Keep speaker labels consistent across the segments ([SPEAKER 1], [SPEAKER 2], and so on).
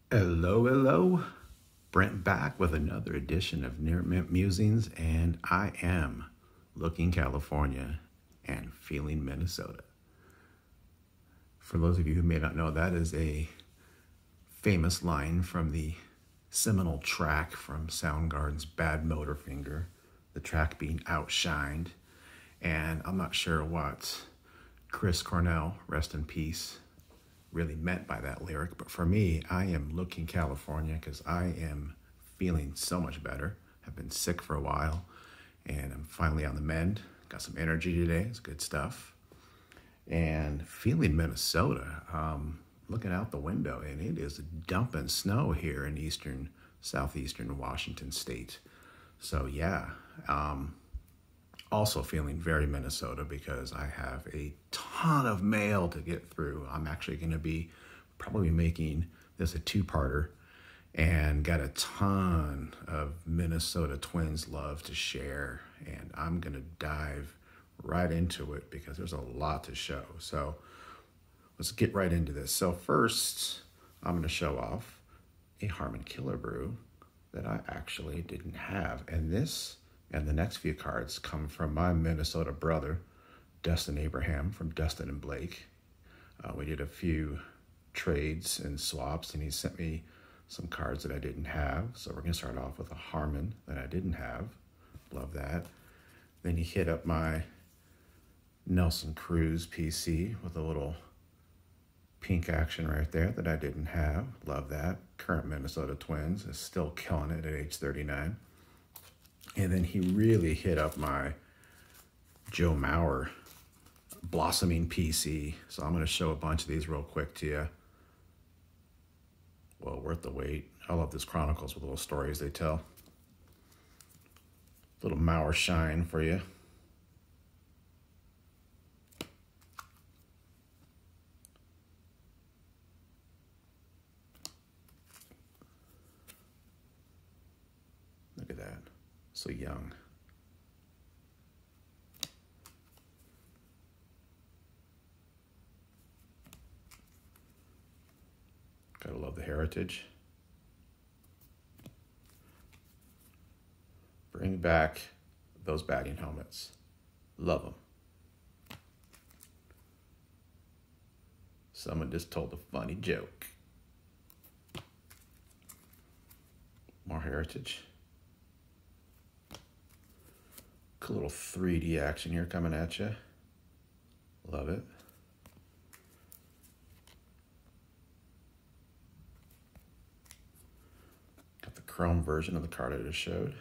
[SPEAKER 1] Hello, hello. Brent back with another edition of Near Mint Musings, and I am looking California and feeling Minnesota. For those of you who may not know, that is a famous line from the seminal track from Soundgarden's Bad Motorfinger, the track being outshined. And I'm not sure what Chris Cornell, rest in peace, really meant by that lyric, but for me, I am looking California because I am feeling so much better. I've been sick for a while and I'm finally on the mend. Got some energy today. It's good stuff. And feeling Minnesota, looking out the window, and it is dumping snow here in southeastern Washington state. So yeah, also feeling very Minnesota because I have a ton of mail to get through. I'm actually going to be probably making this a two-parter and got a ton of Minnesota Twins love to share. And I'm going to dive right into it because there's a lot to show. So let's get right into this. So first, I'm going to show off a Harmon Killer Brew that I actually didn't have. And this and the next few cards come from my Minnesota brother, Dustin Abraham from Dustin and Blake. We did a few trades and swaps, and he sent me some cards that I didn't have. So we're going to start off with a Harmon that I didn't have. Love that. Then he hit up my Nelson Cruz PC with a little pink action right there that I didn't have. Love that. Current Minnesota Twins is still killing it at age 39. And then he really hit up my Joe Mauer blossoming PC. So I'm going to show a bunch of these real quick to you. Well, worth the wait. I love this Chronicles with little stories they tell. Little Mauer shine for you. Look at that. So young. Gotta love the heritage. Bring back those batting helmets. Love them. Someone just told a funny joke. More heritage. Cool little 3D action here coming at you. Love it. Got the chrome version of the card I just showed.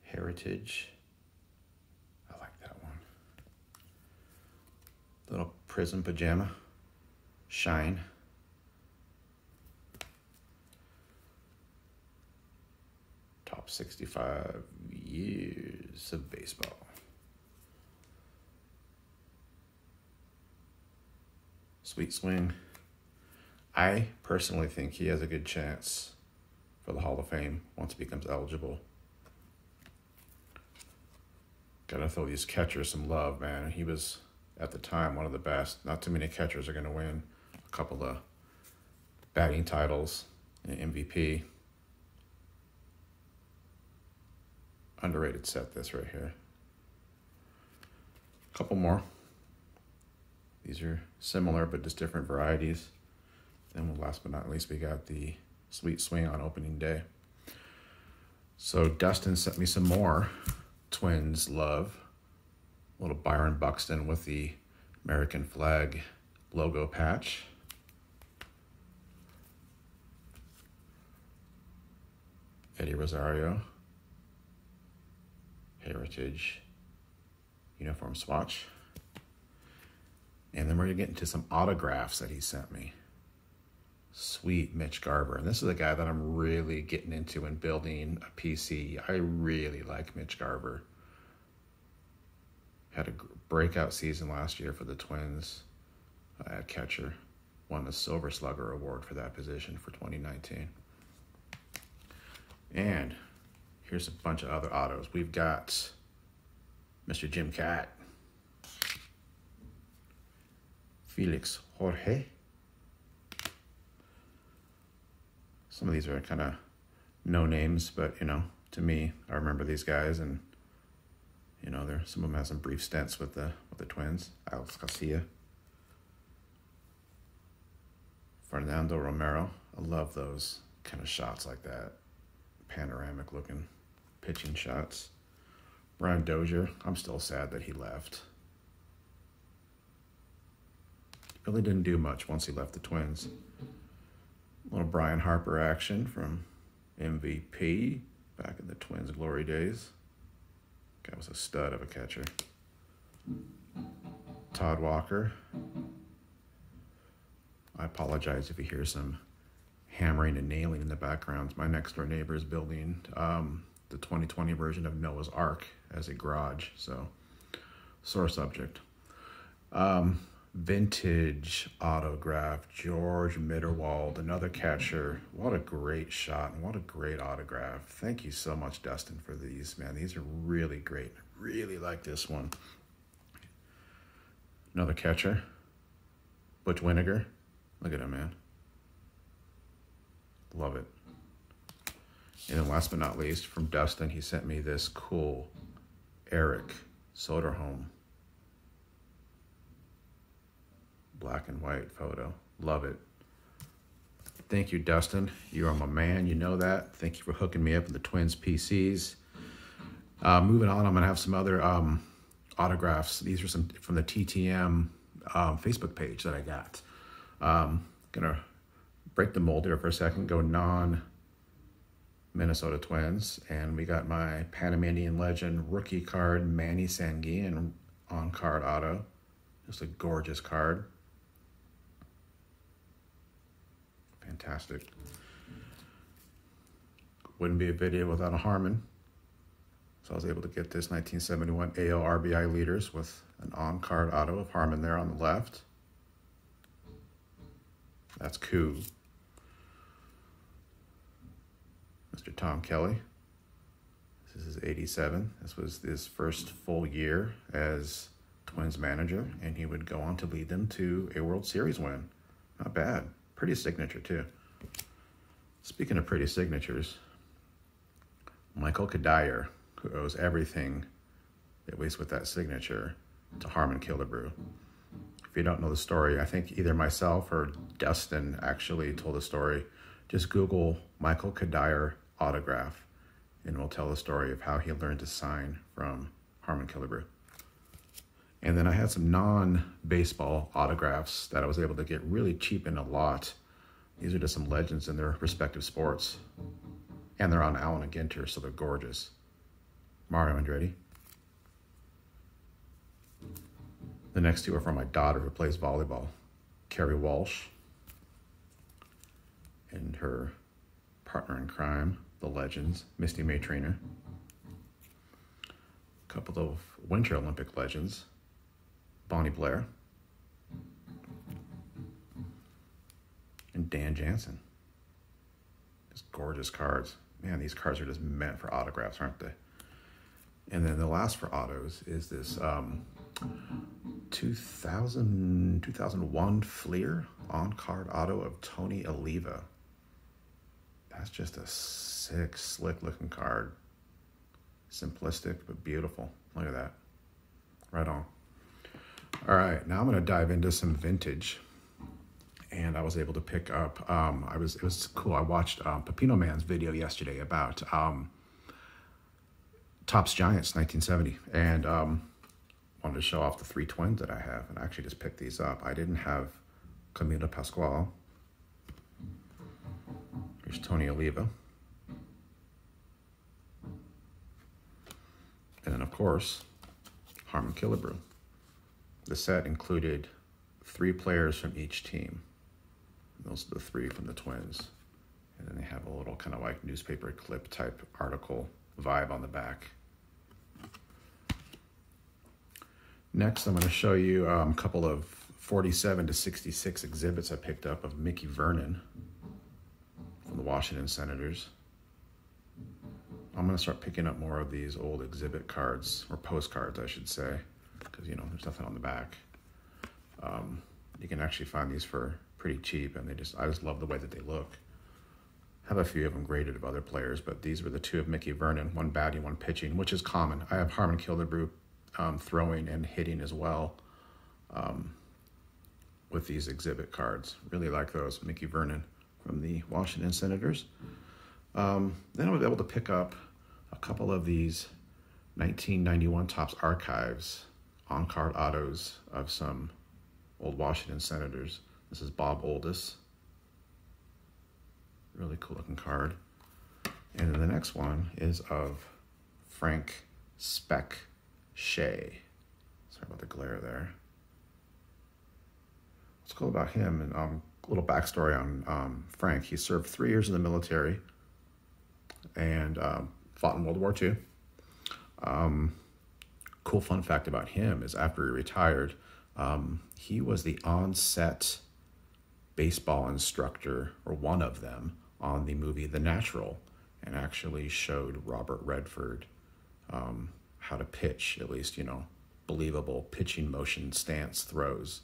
[SPEAKER 1] Heritage. I like that one. Little prism pajama. Shine. Top 65 years of baseball. Sweet swing. I personally think he has a good chance for the Hall of Fame once he becomes eligible. Gotta throw these catchers some love, man. He was, at the time, one of the best. Not too many catchers are gonna win a couple of batting titles and MVP. Underrated set, this right here. A couple more. These are similar, but just different varieties. Then last but not least, we got the Sweet Swing on opening day. So Dustin sent me some more Twins love. A little Byron Buxton with the American flag logo patch. Eddie Rosario. Heritage uniform swatch. And then we're going to get into some autographs that he sent me. Sweet Mitch Garver. And this is a guy that I'm really getting into and building a PC. I really like Mitch Garver. Had a breakout season last year for the Twins at catcher. Won the Silver Slugger Award for that position for 2019. And here's a bunch of other autos. We've got Mr. Jim Cat. Felix Jorge. Some of these are kind of no names, but, you know, to me, I remember these guys, and, you know, some of them have some brief stints with the Twins. Alex Garcia. Fernando Romero. I love those kind of shots like that. Panoramic looking pitching shots. Brian Dozier. I'm still sad that he left. Really didn't do much once he left the Twins. A little Brian Harper action from MVP back in the Twins' glory days. Guy was a stud of a catcher. Todd Walker. I apologize if you hear some hammering and nailing in the background. My next door neighbor is building the 2020 version of Noah's Ark as a garage, so sore subject. Vintage autograph, George Mitterwald, another catcher. What a great shot and what a great autograph. Thank you so much, Dustin, for these, man. These are really great. I really like this one. Another catcher, Butch Winnegar. Look at him, man. Love it. And then last but not least, from Dustin, he sent me this cool Eric Soderholm black and white photo. Love it. Thank you, Dustin. You are my man. You know that. Thank you for hooking me up with the Twins PCs. Moving on, I'm going to have some other autographs. These are some from the TTM Facebook page that I got. Gonna break the mold here for a second, go non-Minnesota Twins, and we got my Panamanian legend rookie card, Manny Sanguin, on-card auto. Just a gorgeous card. Fantastic. Wouldn't be a video without a Harmon. So I was able to get this 1971 AL RBI leaders with an on-card auto of Harmon there on the left. That's cool. Mr. Tom Kelly. This is 87. This was his first full year as Twins manager, and he would go on to lead them to a World Series win. Not bad. Pretty signature, too. Speaking of pretty signatures, Michael Kadire, who owes everything, at least with that signature, to Harmon Killebrew. If you don't know the story, I think either myself or Dustin actually told the story. Just Google Michael Kadire autograph, and we'll tell the story of how he learned to sign from Harmon Killebrew. And then I had some non-baseball autographs that I was able to get really cheap in a lot. These are just some legends in their respective sports. And they're on Allen and Ginter, so they're gorgeous. Mario Andretti. The next two are from my daughter who plays volleyball. Carrie Walsh. And her partner in crime, the legends, Misty May Trainer. A couple of Winter Olympic legends. Bonnie Blair. And Dan Jansen. Just gorgeous cards. Man, these cards are just meant for autographs, aren't they? And then the last for autos is this 2001 Fleer on-card auto of Tony Oliva. That's just a sick, slick-looking card. Simplistic, but beautiful. Look at that. Right on. All right, now I'm going to dive into some vintage. And I was able to pick up, it was cool. I watched Pepino Man's video yesterday about Topps Giants 1970. And wanted to show off the 3 Twins that I have. And I actually just picked these up. I didn't have Camilo Pascual. Here's Tony Oliva. And then, of course, Harmon Killebrew. The set included 3 players from each team. Those are the 3 from the Twins. And then they have a little kind of like newspaper clip type article vibe on the back. Next, I'm going to show you a couple of 47 to 66 exhibits I picked up of Mickey Vernon from the Washington Senators. I'm going to start picking up more of these old exhibit cards, or postcards, I should say, because, you know, there's nothing on the back. You can actually find these for pretty cheap, and I just love the way that they look. Have a few of them graded of other players, but these were the two of Mickey Vernon, one batting, one pitching, which is common. I have Harmon Killebrew throwing and hitting as well with these exhibit cards. Really like those, Mickey Vernon from the Washington Senators. Then I was able to pick up a couple of these 1991 Topps Archives on-card autos of some old Washington Senators. This is Bob Oldis. Really cool looking card. And then the next one is of Frank Speck Shea. Sorry about the glare there. What's cool about him, and a little backstory on Frank. He served 3 years in the military and fought in World War II. Cool fun fact about him is after he retired, he was the on-set baseball instructor, or one of them, on the movie The Natural, and actually showed Robert Redford how to pitch, at least, believable pitching motion stance throws.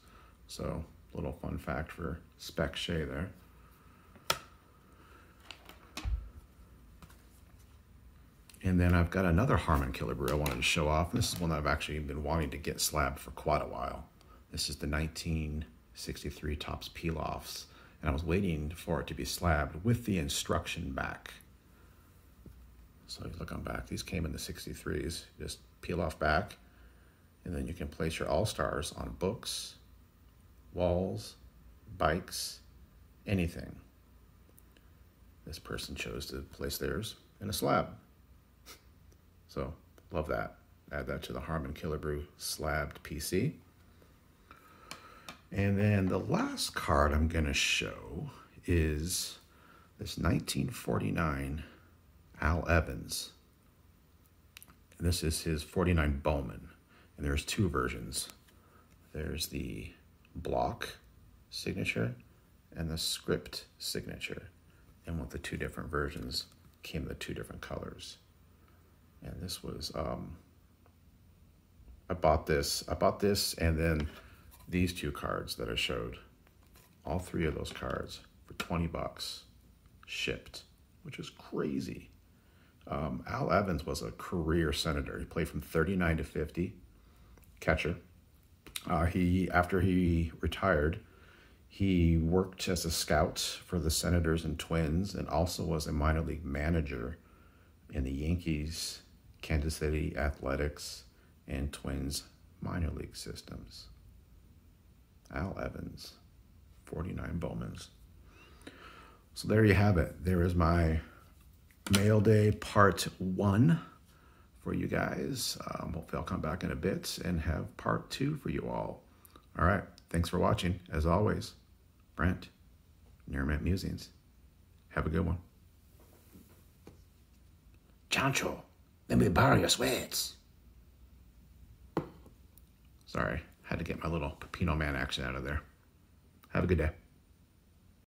[SPEAKER 1] So, little fun fact for Speck Shea there. And then I've got another Harmon Killebrew I wanted to show off. This is one that I've actually been wanting to get slabbed for quite a while. This is the 1963 Topps Peel-Offs, and I was waiting for it to be slabbed with the instruction back. So if you look on back, these came in the 63s. Just peel off back, and then you can place your All-Stars on books, walls, bikes, anything. This person chose to place theirs in a slab. So, love that. Add that to the Harmon Killebrew slabbed PC. And then the last card I'm going to show is this 1949 Al Evans. And this is his 49 Bowman. And there's two versions. There's the block signature and the script signature. And with the two different versions came the two different colors. And this was, I bought this and then these two cards that I showed, all three of those cards for 20 bucks shipped, which is crazy. Al Evans was a career Senator. He played from 39 to 50, catcher. After he retired, he worked as a scout for the Senators and Twins, and also was a minor league manager in the Yankees, Kansas City Athletics, and Twins minor league systems. Al Evans, 49 Bowmans. So there you have it. There is my Mail Day Part 1 for you guys. Hopefully I'll come back in a bit and have Part 2 for you all. All right. Thanks for watching. As always, Brent, Near Mint Musings. Have a good one.
[SPEAKER 2] Chancho, let me borrow your sweats.
[SPEAKER 1] Sorry, had to get my little Pepino Man action out of there. Have a good day.